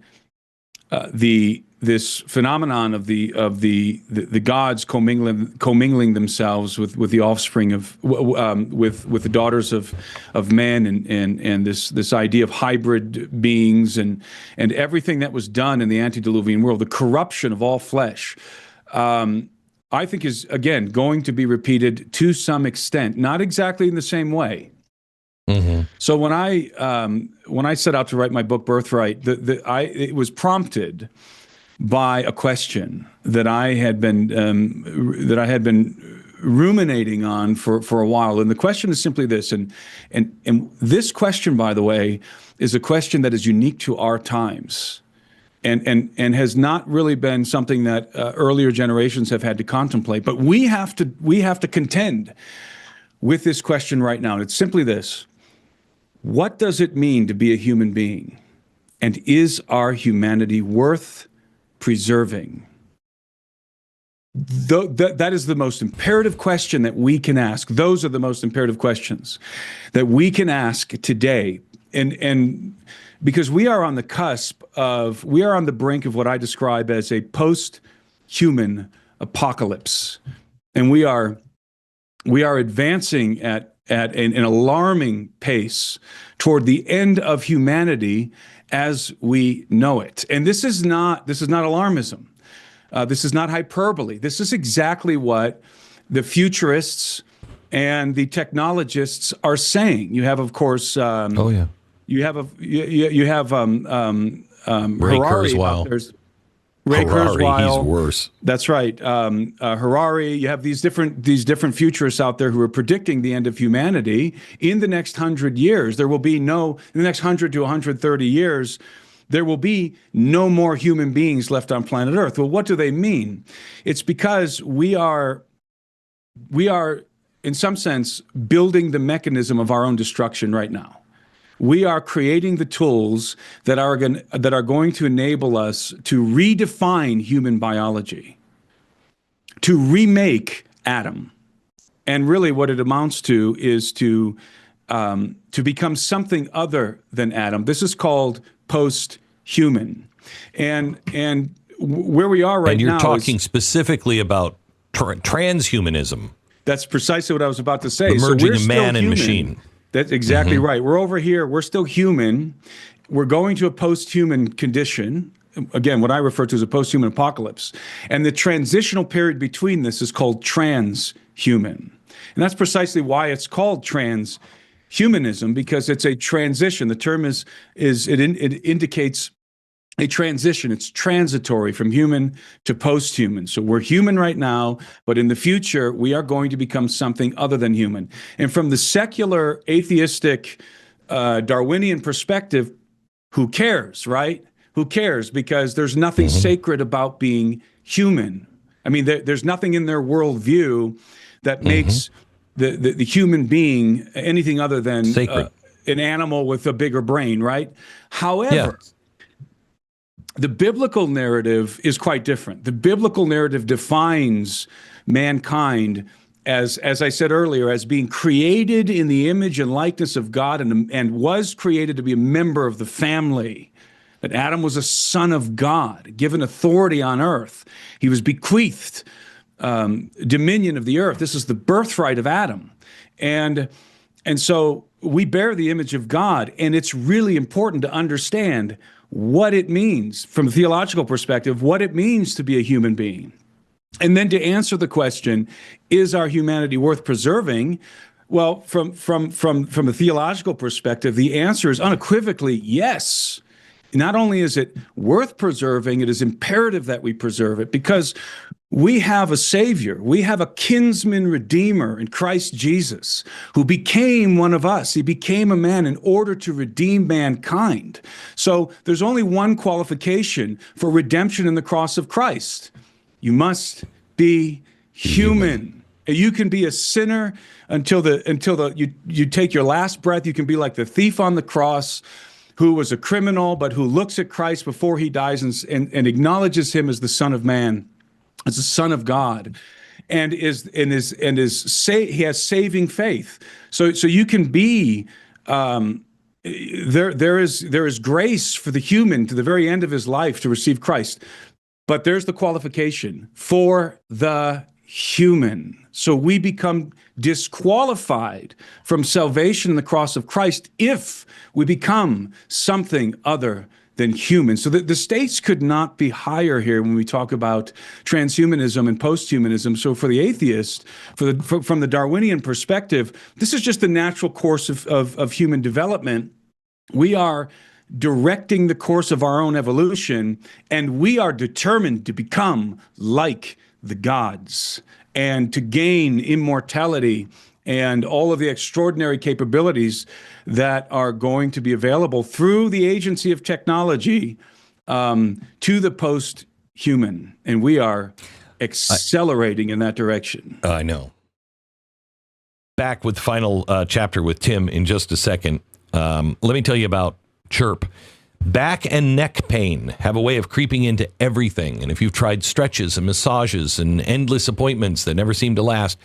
this phenomenon of the gods commingling themselves with the offspring of with the daughters of men, and this idea of hybrid beings and everything that was done in the antediluvian world, the corruption of all flesh, I think is again going to be repeated to some extent, not exactly in the same way. Mm-hmm. So when I set out to write my book Birthright, it was prompted by a question that I had been ruminating on for a while, and the question is simply this, and this question, by the way, is a question that is unique to our times, and has not really been something that earlier generations have had to contemplate. But we have to contend with this question right now. And it's simply this: what does it mean to be a human being, and is our humanity worth preserving? That is the most imperative question that we can ask. Those are the most imperative questions that we can ask today. And because we are on the brink of what I describe as a post-human apocalypse. And we are advancing at an alarming pace toward the end of humanity as we know it. And this is not alarmism. This is not hyperbole. This is exactly what the futurists and the technologists are saying. You have, of course, you have Ray Kurzweil. Ray Kurzweil. He's worse. That's right. Harari. You have these different futurists out there who are predicting the end of humanity in the next 100 years. There will be in the next 100 to 130 years, there will be no more human beings left on planet Earth. Well, what do they mean? It's because we are, in some sense, building the mechanism of our own destruction right now. We are creating the tools that are going to enable us to redefine human biology, to remake Adam. And really what it amounts to is to become something other than Adam. This is called post-human. And where we are right now. And you're talking specifically about transhumanism. That's precisely what I was about to say. The merging of man and machine. That's exactly right. We're over here. We're still human. We're going to a post-human condition. Again, what I refer to as a post-human apocalypse. And the transitional period between this is called transhuman. And that's precisely why it's called transhumanism, because it's a transition. The term it indicates a transition. It's transitory from human to post-human. So we're human right now, but in the future, we are going to become something other than human. And from the secular, atheistic, Darwinian perspective, who cares, right? Who cares? Because there's nothing sacred about being human. I mean, there's nothing in their worldview that makes the human being anything other than an animal with a bigger brain, right? However, the biblical narrative is quite different. The biblical narrative defines mankind as I said earlier, as being created in the image and likeness of God and was created to be a member of the family. That Adam was a son of God, given authority on earth. He was bequeathed dominion of the earth. This is the birthright of Adam. And so we bear the image of God, and it's really important to understand what it means from a theological perspective, what it means to be a human being. And then to answer the question, is our humanity worth preserving? Well, from a theological perspective, the answer is unequivocally yes. Not only is it worth preserving, it is imperative that we preserve it because we have a Savior. We have a kinsman redeemer in Christ Jesus who became one of us. He became a man in order to redeem mankind. So there's only one qualification for redemption in the cross of Christ. You must be human. You can be a sinner until you take your last breath. You can be like the thief on the cross who was a criminal, but who looks at Christ before he dies and acknowledges him as the Son of Man, as the Son of God, and he has saving faith. So you can be there is grace for the human to the very end of his life to receive Christ. But there's the qualification for the human. So we become disqualified from salvation in the cross of Christ if we become something other than human. So the stakes could not be higher here when we talk about transhumanism and posthumanism. So for the atheist, from the Darwinian perspective, this is just the natural course of human development. We are directing the course of our own evolution, and we are determined to become like the gods and to gain immortality and all of the extraordinary capabilities that are going to be available through the agency of technology to the post-human. And we are accelerating in that direction. I know. Back with the final chapter with Tim in just a second. Let me tell you about Chirp. Back and neck pain have a way of creeping into everything. And if you've tried stretches and massages and endless appointments that never seem to last,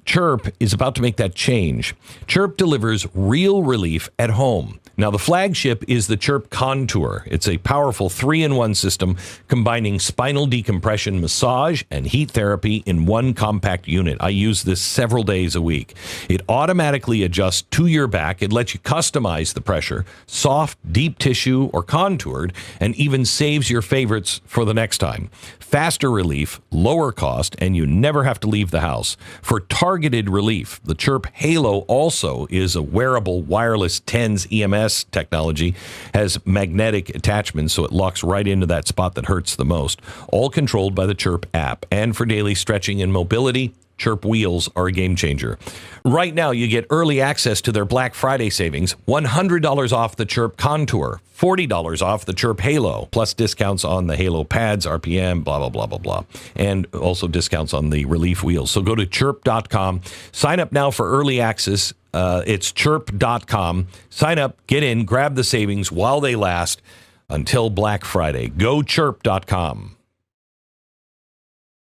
Chirp is about to make that change. Chirp delivers real relief at home. Now, the flagship is the Chirp Contour. It's a powerful 3-in-1 system combining spinal decompression, massage, and heat therapy in one compact unit. I use this several days a week. It automatically adjusts to your back. It lets you customize the pressure, soft, deep tissue, or contoured, and even saves your favorites for the next time. Faster relief, lower cost, and you never have to leave the house. For targeted relief, the Chirp Halo also is a wearable wireless TENS EMS technology, has magnetic attachments, so it locks right into that spot that hurts the most, all controlled by the Chirp app. And for daily stretching and mobility, Chirp wheels are a game changer. Right now, you get early access to their Black Friday savings, $100 off the Chirp Contour, $40 off the Chirp Halo, plus discounts on the Halo pads, RPM, blah, blah, blah, blah, blah, and also discounts on the relief wheels. So go to chirp.com, sign up now for early access. It's chirp.com. Sign up, get in, grab the savings while they last until Black Friday. Go chirp.com.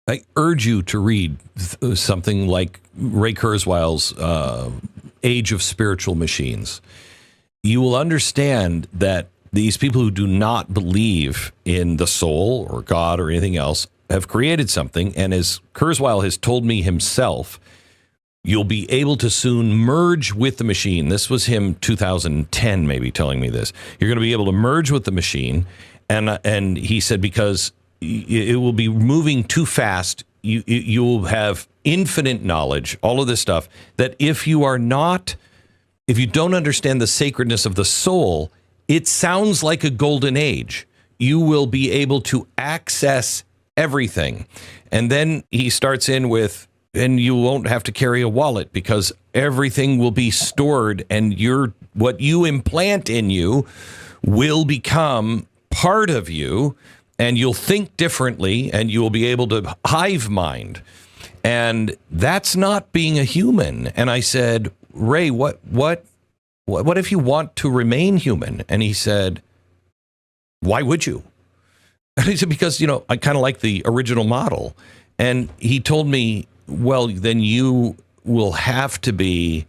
I urge you to read something like Ray Kurzweil's Age of Spiritual Machines. You will understand that these people who do not believe in the soul or God or anything else have created something. And as Kurzweil has told me himself, you'll be able to soon merge with the machine. This was him 2010 maybe telling me this. You're going to be able to merge with the machine. And he said because it will be moving too fast. You will have infinite knowledge, all of this stuff, that if you don't understand the sacredness of the soul, it sounds like a golden age. you will be able to access everything. And then he starts in with, and you won't have to carry a wallet because everything will be stored, and what you implant in you will become part of you, and you'll think differently, and you'll be able to hive mind. And that's not being a human. And I said, Ray, what if you want to remain human? And he said, why would you? And he said, because, I kind of like the original model. And he told me, well, then you will have to be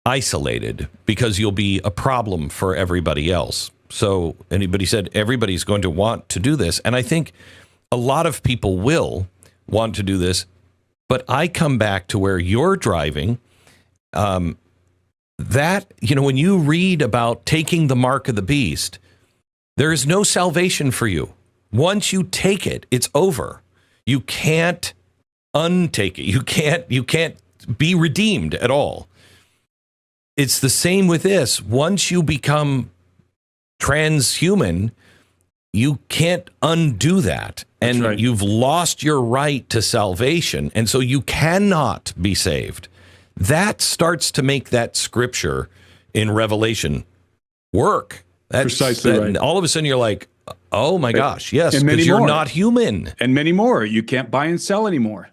isolated because you'll be a problem for everybody else. So, but he said, everybody's going to want to do this. And I think a lot of people will want to do this. But I come back to where you're driving, that, when you read about taking the mark of the beast, there is no salvation for you. Once you take it, it's over. You can't untake it. You can't be redeemed at all. It's the same with this. Once you become transhuman, you can't undo that. And right. You've lost your right to salvation. And so you cannot be saved. That starts to make that scripture in Revelation work. That's precisely right. All of a sudden you're like, oh my gosh, yes, because you're not human. And many more. You can't buy and sell anymore.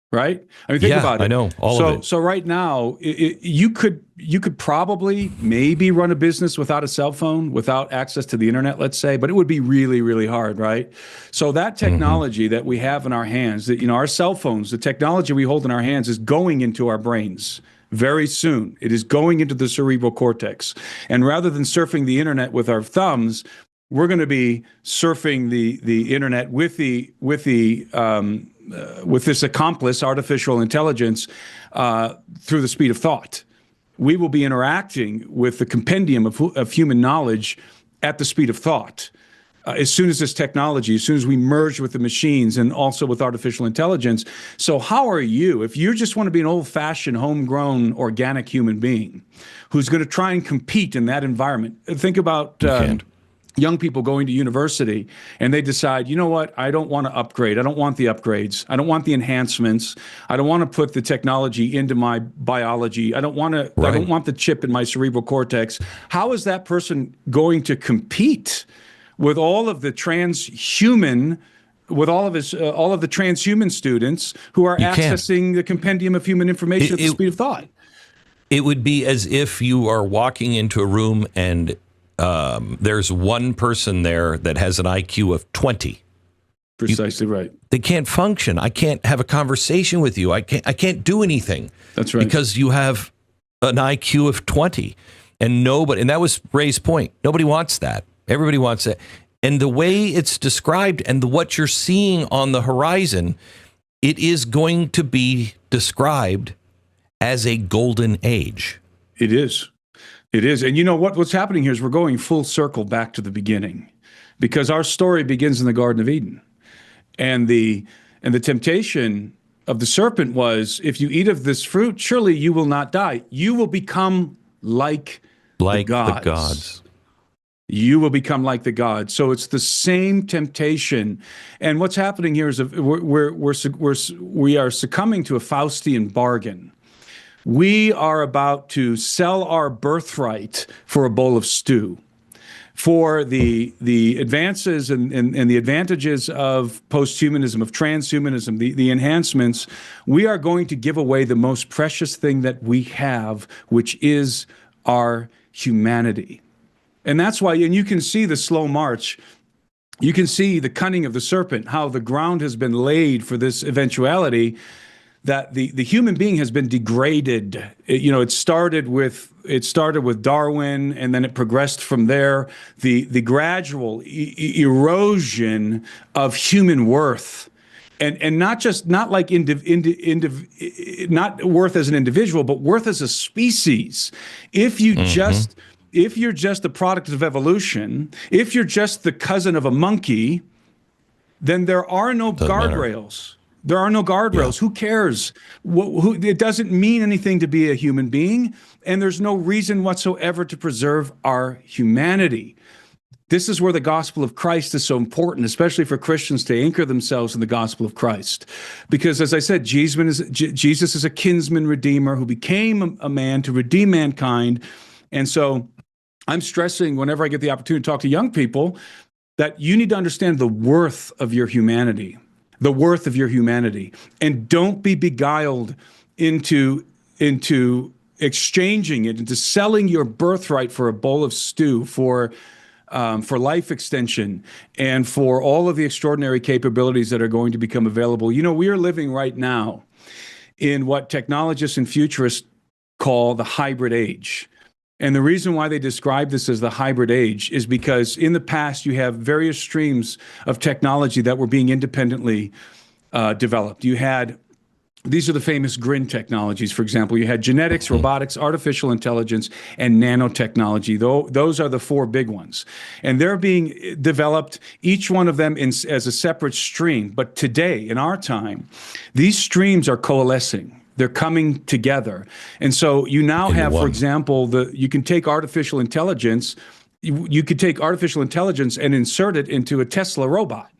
Right? I mean, think about it. I know all of it. So right now, you could probably maybe run a business without a cell phone, without access to the internet, let's say, but it would be really, really hard, right? So that technology that we have in our hands, that our cell phones, the technology we hold in our hands is going into our brains very soon. It is going into the cerebral cortex. And rather than surfing the internet with our thumbs, we're going to be surfing the internet with this accomplice, artificial intelligence, through the speed of thought. We will be interacting with the compendium of human knowledge at the speed of thought. As soon as as soon as we merge with the machines and also with artificial intelligence. So how are you, if you just want to be an old-fashioned, homegrown, organic human being who's going to try and compete in that environment? Think about young people going to university and they decide, you know what, I don't want to upgrade. I don't want the upgrades. I don't want the enhancements. I don't want to put the technology into my biology. I don't want to. Right. I don't want the chip in my cerebral cortex. How is that person going to compete with all of the transhuman, with all of the transhuman students who are accessing the compendium of human information at the speed of thought? It would be as if you are walking into a room and there's one person there that has an IQ of 20. Precisely right. They can't function. I can't have a conversation with you. I can't do anything. That's right. Because you have an IQ of 20. And that was Ray's point. Nobody wants that. Everybody wants it. And the way it's described and what you're seeing on the horizon, it is going to be described as a golden age. It is. It is. And you know what's happening here is we're going full circle back to the beginning, because our story begins in the Garden of Eden. And the temptation of the serpent was, if you eat of this fruit, surely you will not die. You will become like the gods. You will become like the gods. So it's the same temptation. And what's happening here is we are succumbing to a Faustian bargain. We are about to sell our birthright for a bowl of stew. For the advances and the advantages of posthumanism, of transhumanism, the enhancements, we are going to give away the most precious thing that we have, which is our humanity. And that's why, and you can see the slow march. You can see the cunning of the serpent, how the ground has been laid for this eventuality, that the human being has been degraded. It started with Darwin, and then it progressed from there. The gradual erosion of human worth, and not like not worth as an individual, but worth as a species. If you're just the product of evolution, if you're just the cousin of a monkey, then there are no guardrails. There are no guardrails. Yeah. Who cares? It doesn't mean anything to be a human being, and there's no reason whatsoever to preserve our humanity. This is where the gospel of Christ is so important, especially for Christians to anchor themselves in the gospel of Christ. Because as I said, Jesus is a kinsman redeemer who became a man to redeem mankind. And so I'm stressing whenever I get the opportunity to talk to young people that you need to understand the worth of your humanity, and don't be beguiled into exchanging it, into selling your birthright for a bowl of stew, for life extension, and for all of the extraordinary capabilities that are going to become available. You know, we are living right now in what technologists and futurists call the hybrid age. And the reason why they describe this as the hybrid age is because in the past, you have various streams of technology that were being independently developed. These are the famous GRIN technologies, for example. You had genetics, robotics, artificial intelligence, and nanotechnology. Those are the four big ones. And they're being developed, each one of them as a separate stream. But today, in our time, these streams are coalescing. They're coming together. And so you now have, for example, you can take artificial intelligence, you could take artificial intelligence and insert it into a Tesla robot.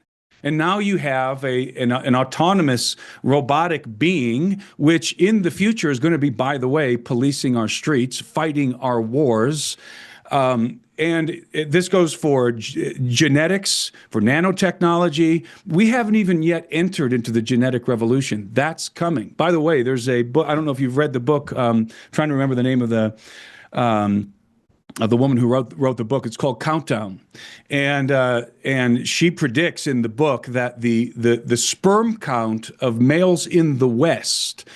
And now you have an autonomous robotic being, which in the future is going to be, by the way, policing our streets, fighting our wars. This goes for genetics, for nanotechnology. We haven't even yet entered into the genetic revolution. That's coming. By the way, there's a book. I don't know if you've read the book. Trying to remember the name of the woman who wrote the book. It's called Countdown, and she predicts in the book that the sperm count of males in the West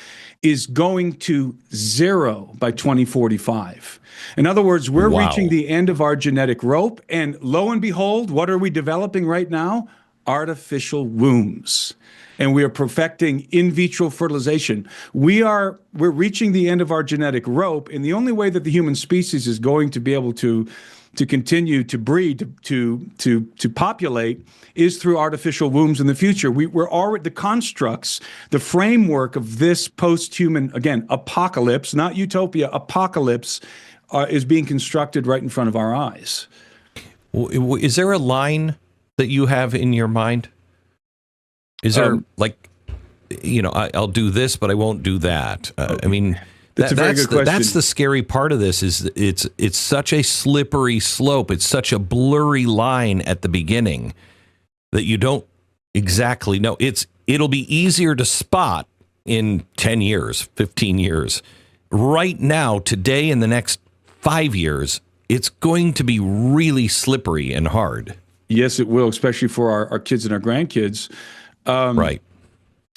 is going to 0 by 2045. In other words, we're reaching the end of our genetic rope, and lo and behold, what are we developing right now? Artificial wombs. And we are perfecting in vitro fertilization. We're reaching the end of our genetic rope, and the only way that the human species is going to be able to continue to breed, to populate, is through artificial wombs in the future. We're already, the constructs, the framework of this post-human, again, apocalypse, not utopia, apocalypse, is being constructed right in front of our eyes. Is there a line that you have in your mind? Is there I'll do this, but I won't do that? I mean, that's a very good question. That's the scary part of this. Is it's such a slippery slope. It's such a blurry line at the beginning that you don't exactly know. It'll be easier to spot in 10 years, 15 years. Right now, today, in the next 5 years, it's going to be really slippery and hard. Yes, it will, especially for our kids and our grandkids. Right.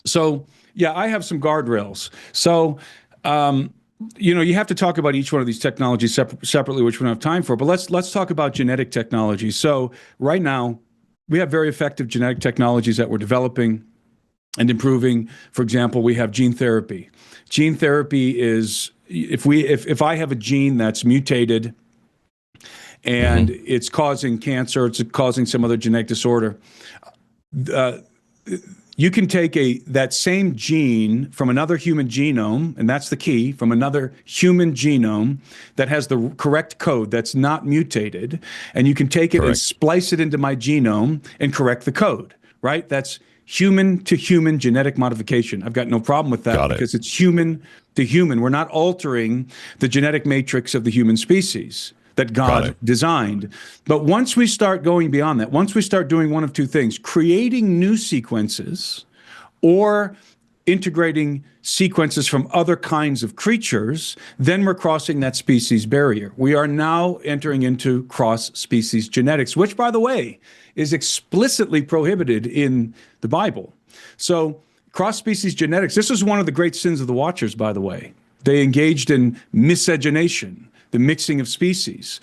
So, yeah, I have some guardrails. So, you have to talk about each one of these technologies separately, which we don't have time for. But let's talk about genetic technology. So right now, we have very effective genetic technologies that we're developing and improving. For example, we have gene therapy. Gene therapy is if I have a gene that's mutated and it's causing cancer, it's causing some other genetic disorder, you can take that same gene from another human genome, and that's the key, from another human genome that has the correct code that's not mutated, and you can take it and splice it into my genome and correct the code, right? That's human to human genetic modification. I've got no problem with that because it's human to human. We're not altering the genetic matrix of the human species that God designed. But once we start going beyond that, once we start doing one of two things, creating new sequences or integrating sequences from other kinds of creatures, then we're crossing that species barrier. We are now entering into cross-species genetics, which, by the way, is explicitly prohibited in the Bible. So cross-species genetics, this is one of the great sins of the Watchers, by the way. They engaged in miscegenation, the mixing of species.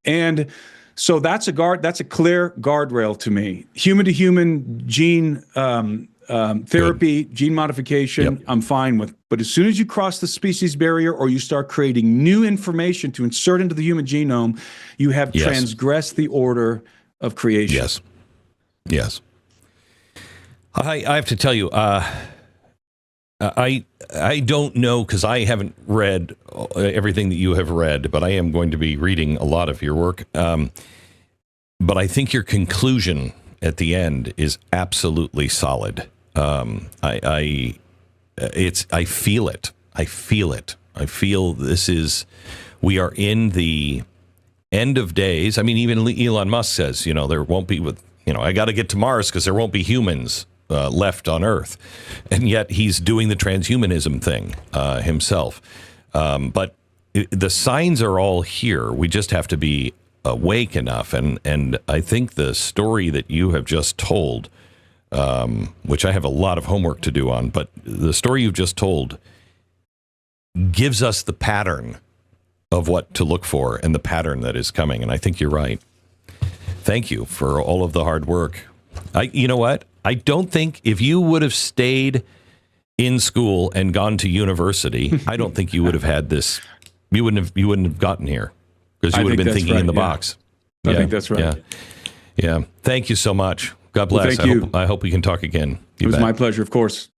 And so that's a clear guardrail to me. Human to human gene therapy, gene modification, I'm fine with. But as soon as you cross the species barrier or you start creating new information to insert into the human genome, you have transgressed the order of creation. Yes. I have to tell you, I don't know, because I haven't read everything that you have read, but I am going to be reading a lot of your work. But I think your conclusion at the end is absolutely solid. I feel it. I feel it. I feel we are in the end of days. I mean, even Elon Musk says, there won't be I got to get to Mars because there won't be humans left on Earth. And yet he's doing the transhumanism thing himself. But the signs are all here. We just have to be awake enough. And I think the story that you have just told, which I have a lot of homework to do on, but the story you've just told gives us the pattern of what to look for and the pattern that is coming. And I think you're right. Thank you for all of the hard work. You know what? I don't think if you would have stayed in school and gone to university, I don't think you would have had this. You wouldn't have gotten here because you would have been thinking in the box. I think that's right. Yeah. Thank you so much. God bless. Well, thank you. I hope we can talk again. It was my pleasure, of course.